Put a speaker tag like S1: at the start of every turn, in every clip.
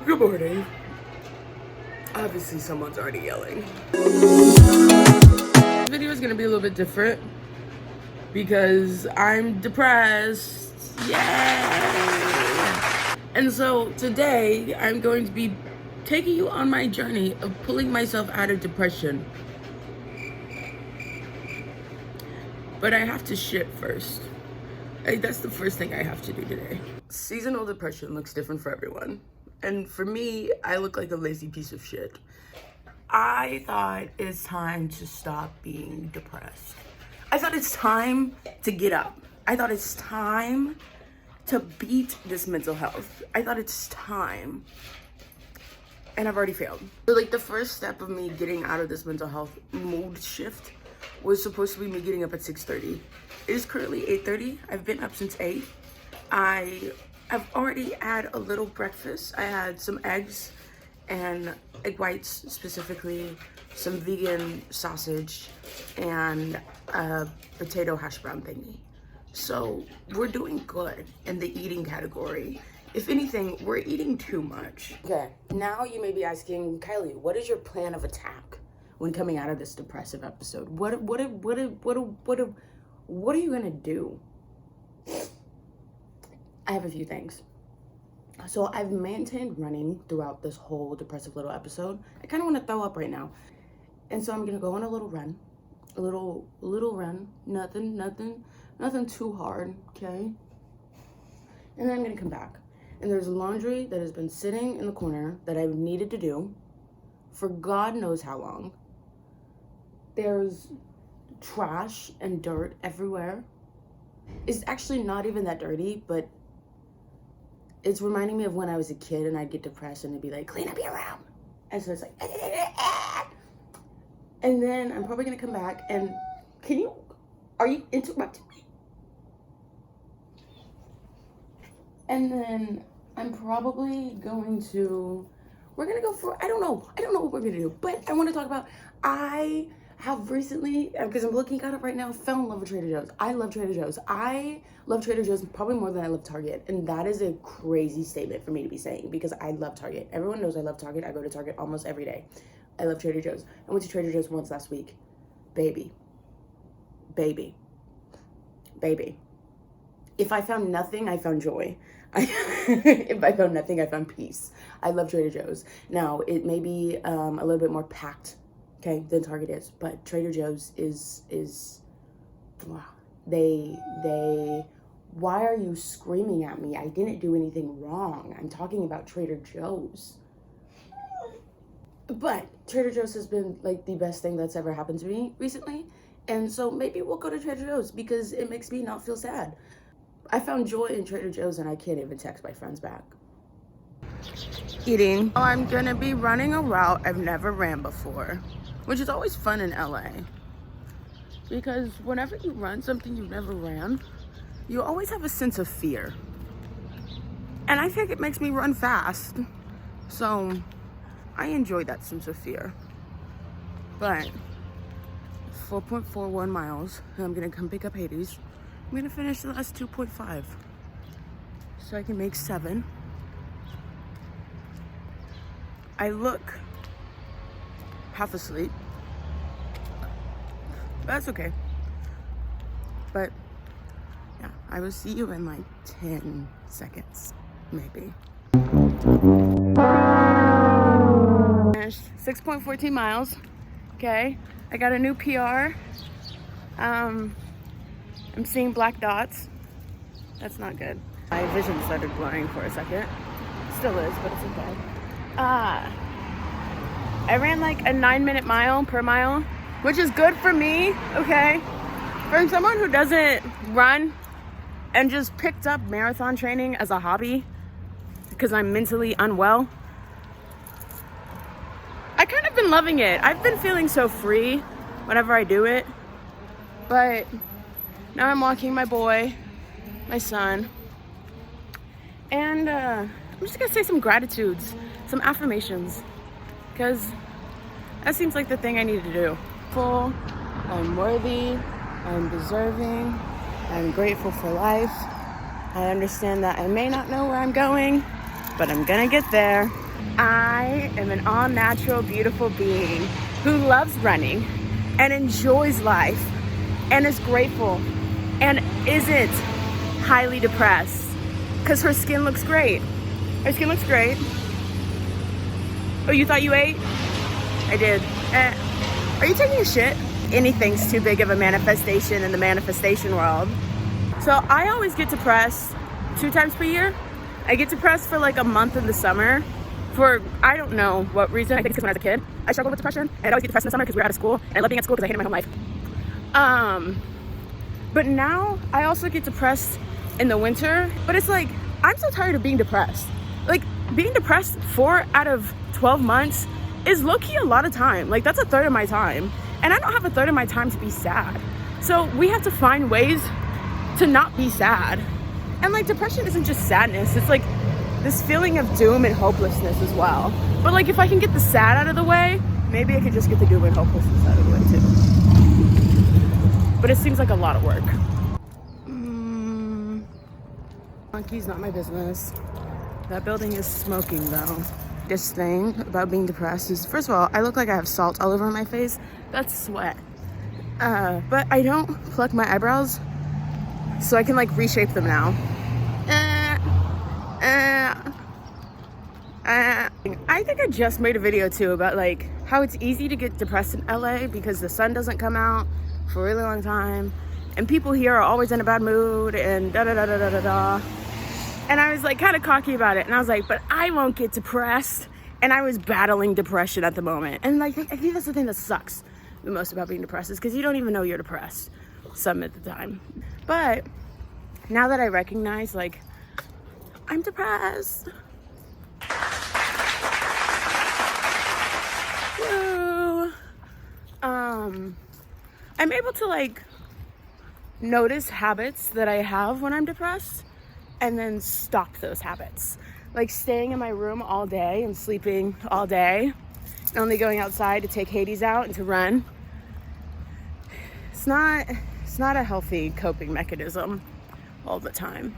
S1: Good morning. Obviously, someone's already yelling. This video is gonna be a little bit different because I'm depressed. Yay! And so today, I'm going to be taking you on my journey of pulling myself out of depression. But I have to shit first. That's the first thing I have to do today. Seasonal depression looks different for everyone. And for me, I look like a lazy piece of shit. I thought it's time to stop being depressed. I thought it's time to get up. I thought it's time to beat this mental health. I thought it's time. And I've already failed. So like the first step of me getting out of this mental health mood shift was supposed to be me getting up at 6:30. It is currently 8:30. I've been up since 8. I've already had a little breakfast. I had some eggs and egg whites, specifically some vegan sausage and a potato hash brown thingy. So we're doing good in the eating category. If anything, we're eating too much. Okay, now you may be asking, Kylie, what is your plan of attack when coming out of this depressive episode? What are you gonna do? I have a few things. So I've maintained running throughout this whole depressive little episode. I kind of want to throw up right now. And so I'm going to go on a little run. A little run. Nothing too hard, okay? And then I'm going to come back. And there's laundry that has been sitting in the corner that I've needed to do for God knows how long. There's trash and dirt everywhere. It's actually not even that dirty, but it's reminding me of when I was a kid and I'd get depressed and it'd be like, clean up your room. And so it's like, and then I'm probably gonna come back and are you interrupting me? And then I'm probably going to, we're gonna go for, I don't know what we're gonna do, but I wanna talk about, I have recently, because I'm looking at it right now, fell in love with Trader Joe's. I love Trader Joe's. I love Trader Joe's probably more than I love Target. And that is a crazy statement for me to be saying because I love Target. Everyone knows I love Target. I go to Target almost every day. I love Trader Joe's. I went to Trader Joe's once last week. Baby. If I found nothing, I found joy. If I found nothing, I found peace. I love Trader Joe's. Now, it may be a little bit more packed, okay, than Target is, but Trader Joe's is wow. Why are you screaming at me? I didn't do anything wrong. I'm talking about Trader Joe's. But Trader Joe's has been like the best thing that's ever happened to me recently. And so maybe we'll go to Trader Joe's because it makes me not feel sad. I found joy in Trader Joe's and I can't even text my friends back. Eating. I'm gonna be running a route I've never ran before, which is always fun in LA. Because whenever you run something you've never ran, you always have a sense of fear. And I think it makes me run fast. So I enjoy that sense of fear. But 4.41 miles, and I'm gonna come pick up Hades. I'm gonna finish the last 2.5 so I can make 7. I look half asleep. That's okay. But yeah, I will see you in like 10 seconds, maybe. 6.14 miles. Okay, I got a new PR. I'm seeing black dots. That's not good. My vision started blurring for a second. Still is, but it's okay. I ran like a 9-minute mile per mile, which is good for me, okay? For someone who doesn't run and just picked up marathon training as a hobby because I'm mentally unwell, I kind of been loving it. I've been feeling so free whenever I do it. But now I'm walking my boy, my son, and I'm just gonna say some gratitudes, some affirmations, because that seems like the thing I need to do. Full, I'm worthy, I'm deserving, I'm grateful for life. I understand that I may not know where I'm going, but I'm gonna get there.
S2: I am an all-natural, beautiful being who loves running and enjoys life and is grateful and isn't highly depressed because her skin looks great. Her skin looks great. Oh, you thought you ate? I did. Are you taking a shit? Anything's too big of a manifestation in the manifestation world. So I always get depressed 2 times per year. I get depressed for like a month in the summer for, I don't know what reason. I think it's because when I was a kid, I struggled with depression, and I'd always get depressed in the summer because we were out of school, and I loved being at school because I hated my home life. But now I also get depressed in the winter, but it's like, I'm so tired of being depressed. Like, being depressed 4 out of 12 months is low-key a lot of time. Like, that's a third of my time. And I don't have a third of my time to be sad. So we have to find ways to not be sad. And like, depression isn't just sadness. It's like this feeling of doom and hopelessness as well. But like, if I can get the sad out of the way, maybe I could just get the doom and hopelessness out of the way too. But it seems like a lot of work. Monkey's not my business. That building is smoking though. This thing about being depressed is, first of all, I look like I have salt all over my face. That's sweat. But I don't pluck my eyebrows, so I can like reshape them now. I think I just made a video too about like how it's easy to get depressed in LA because the sun doesn't come out for a really long time, and people here are always in a bad mood and da da da da da da da. And I was like kind of cocky about it, and I was like, but I won't get depressed. And I was battling depression at the moment, and like I think that's the thing that sucks the most about being depressed, is because you don't even know you're depressed some of the time. But now that I recognize like I'm depressed, woo, I'm able to like notice habits that I have when I'm depressed and then stop those habits. Like staying in my room all day and sleeping all day and only going outside to take Hades out and to run. It's not a healthy coping mechanism all the time.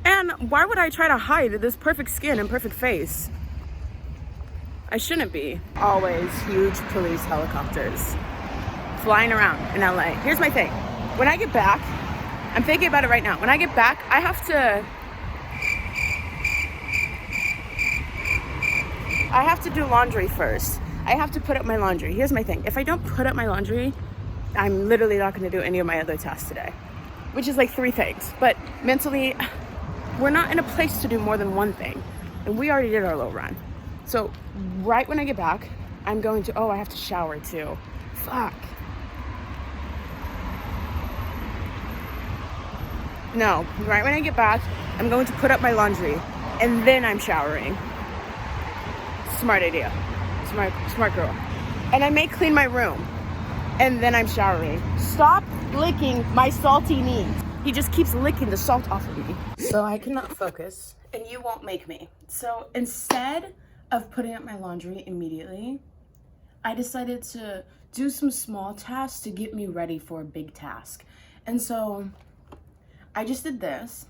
S2: And why would I try to hide this perfect skin and perfect face? I shouldn't be. Always huge police helicopters flying around in LA. Here's my thing. When I get back, I'm thinking about it right now. When I get back, I have to do laundry first. I have to put up my laundry. Here's my thing. If I don't put up my laundry, I'm literally not going to do any of my other tasks today, which is like 3 things. But mentally, we're not in a place to do more than one thing. And we already did our little run. So right when I get back, I'm going to, I have to shower too. Fuck. No, right when I get back, I'm going to put up my laundry and then I'm showering. Smart idea. Smart girl. And I may clean my room and then I'm showering. Stop licking my salty knees. He just keeps licking the salt off of me. So I cannot focus and you won't make me. So instead of putting up my laundry immediately, I decided to do some small tasks to get me ready for a big task. And so I just did this.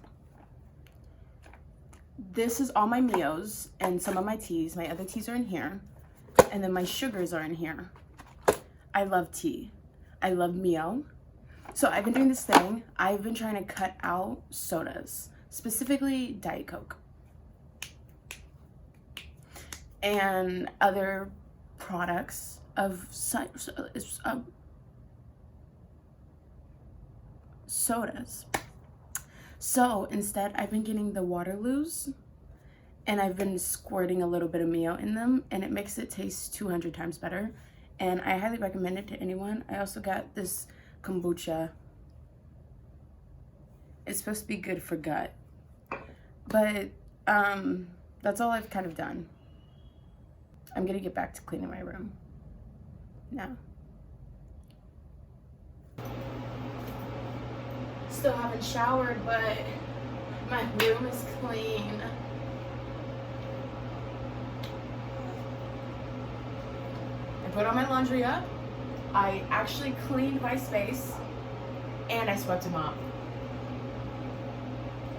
S2: This is all my Mios and some of my teas. My other teas are in here. And then my sugars are in here. I love tea. I love Mio. So I've been doing this thing. I've been trying to cut out sodas, specifically Diet Coke and other products of sodas. So instead, I've been getting the Waterloos and I've been squirting a little bit of Mio in them, and it makes it taste 200 times better. And I highly recommend it to anyone. I also got this kombucha. It's supposed to be good for gut. But that's all I've kind of done. I'm gonna get back to cleaning my room now. Still haven't showered, but my room is clean. I put all my laundry up. I actually cleaned my space and I swept him up.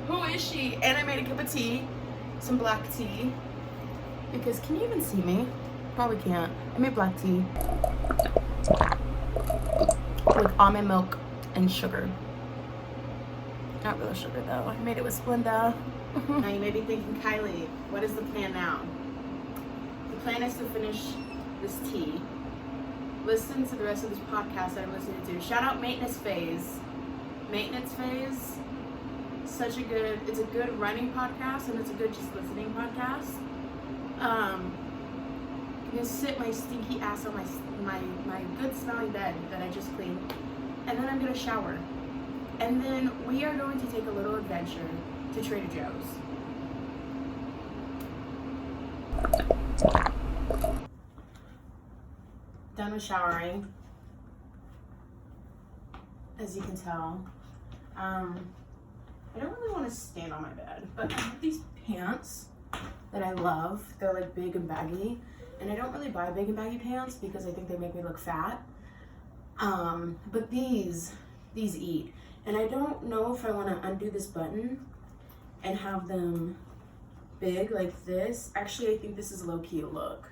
S2: Who is she? And I made a cup of tea, some black tea. because can you even see me? Probably can't. I made black tea with almond milk and sugar. Not real sugar though. I made it with Splenda. Now you may be thinking, Kylie, what is the plan now? The plan is to finish this tea, listen to the rest of this podcast that I'm listening to. Shout out Maintenance Phase. Maintenance Phase, it's a good running podcast, and it's a good just listening podcast. I'm gonna sit my stinky ass on my good smelling bed that I just cleaned, and then I'm gonna shower. And then we are going to take a little adventure to Trader Joe's. Done with showering, as you can tell. I don't really want to stand on my bed, but I have these pants that I love. They're like big and baggy, and I don't really buy big and baggy pants because I think they make me look fat. But these eat, and I don't know if I want to undo this button and have them big like this. Actually, I think this is low-key a look.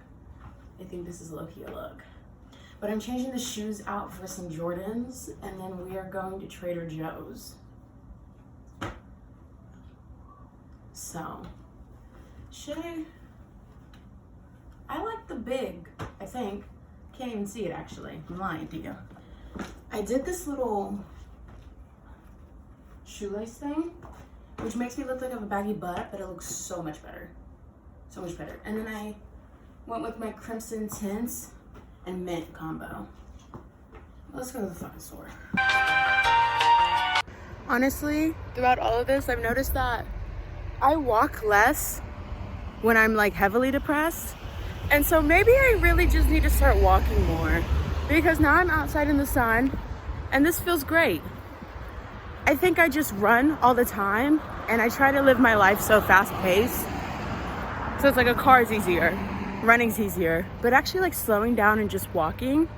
S2: But I'm changing the shoes out for some Jordans, and then we are going to Trader Joe's. So, I like the big, I think. Can't even see it actually. I'm lying to you. I did this little shoelace thing, which makes me look like I have a baggy butt, but it looks so much better. And then I went with my crimson tints and mint combo. Let's go to the fucking store. Honestly, throughout all of this, I've noticed that I walk less when I'm like heavily depressed. And so maybe I really just need to start walking more, because now I'm outside in the sun and this feels great. I think I just run all the time, and I try to live my life so fast paced. So it's like a car is easier, running's easier, but actually like slowing down and just walking,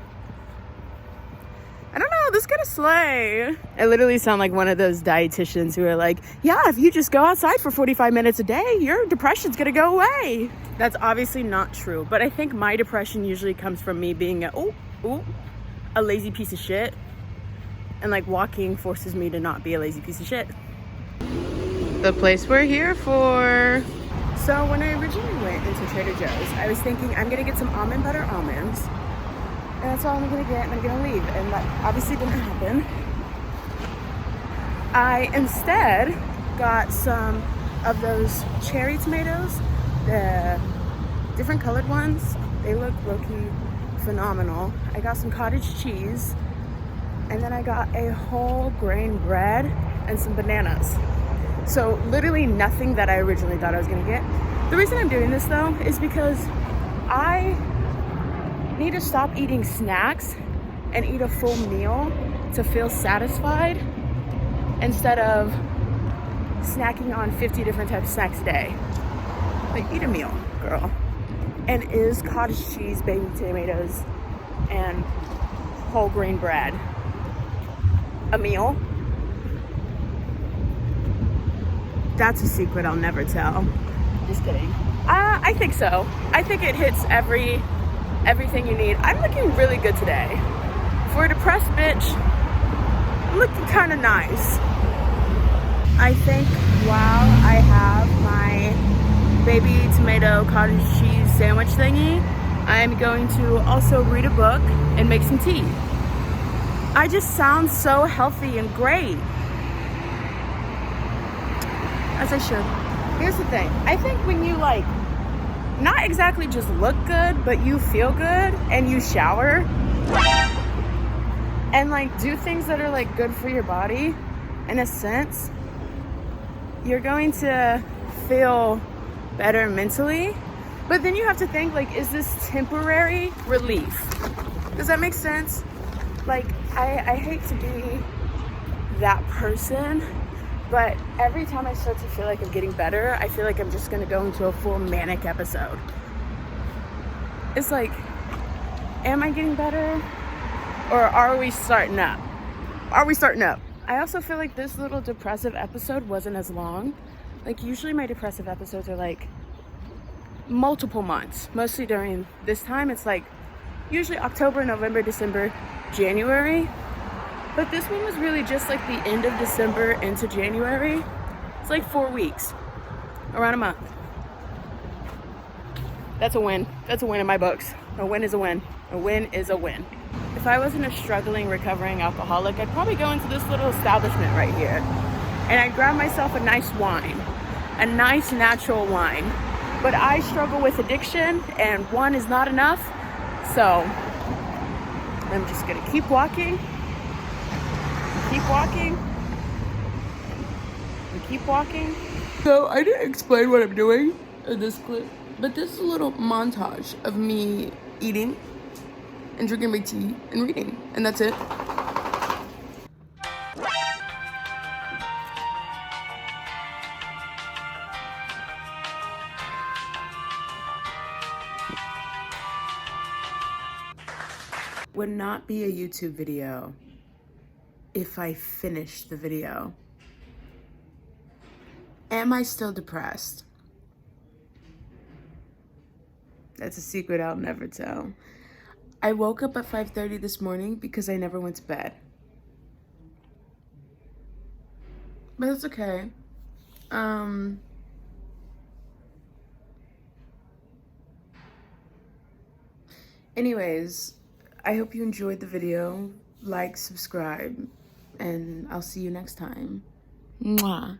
S2: I don't know, this is gonna slay. I literally sound like one of those dietitians who are like, yeah, if you just go outside for 45 minutes a day, your depression's gonna go away. That's obviously not true, but I think my depression usually comes from me being a lazy piece of shit. And like walking forces me to not be a lazy piece of shit. The place we're here for. So when I originally went into Trader Joe's, I was thinking I'm gonna get some almond butter almonds, and that's all I'm gonna get, and I'm gonna leave. And that obviously didn't happen. I instead got some of those cherry tomatoes, the different colored ones. They look low-key phenomenal. I got some cottage cheese, and then I got a whole grain bread and some bananas. So literally nothing that I originally thought I was gonna get. The reason I'm doing this though is because I need to stop eating snacks and eat a full meal to feel satisfied, instead of snacking on 50 different types of snacks a day. Like, eat a meal, girl. And is cottage cheese, baby tomatoes, and whole grain bread a meal? That's a secret I'll never tell. Just kidding. I think so. I think it hits everything you need. I'm looking really good today. For a depressed bitch, I'm looking kind of nice. I think while I have my baby tomato cottage cheese sandwich thingy, I'm going to also read a book and make some tea. I just sound so healthy and great. As I should. Here's the thing. I think when you like, not exactly just look good, but you feel good and you shower and like do things that are like good for your body, in a sense, you're going to feel better mentally. But then you have to think, like, is this temporary relief? Does that make sense? Like, I hate to be that person, but every time I start to feel like I'm getting better, I feel like I'm just gonna go into a full manic episode. It's like, am I getting better? Or are we starting up? I also feel like this little depressive episode wasn't as long. Like, usually my depressive episodes are like multiple months. Mostly during this time, it's like usually October, November, December, January. But this one was really just like the end of December into January. It's like 4 weeks, around a month. That's a win. That's a win in my books. A win is a win. A win is a win. If I wasn't a struggling, recovering alcoholic, I'd probably go into this little establishment right here. And I'd grab myself a nice wine. A nice natural wine. But I struggle with addiction and one is not enough. So I'm just gonna keep walking. Keep walking. And keep walking.
S1: So I didn't explain what I'm doing in this clip, but this is a little montage of me eating and drinking my tea and reading, and that's it. Would not be a YouTube video if I finished the video. Am I still depressed? That's a secret I'll never tell. I woke up at 5:30 this morning because I never went to bed. But that's okay. Anyways, I hope you enjoyed the video. Like, subscribe, and I'll see you next time. Mwah.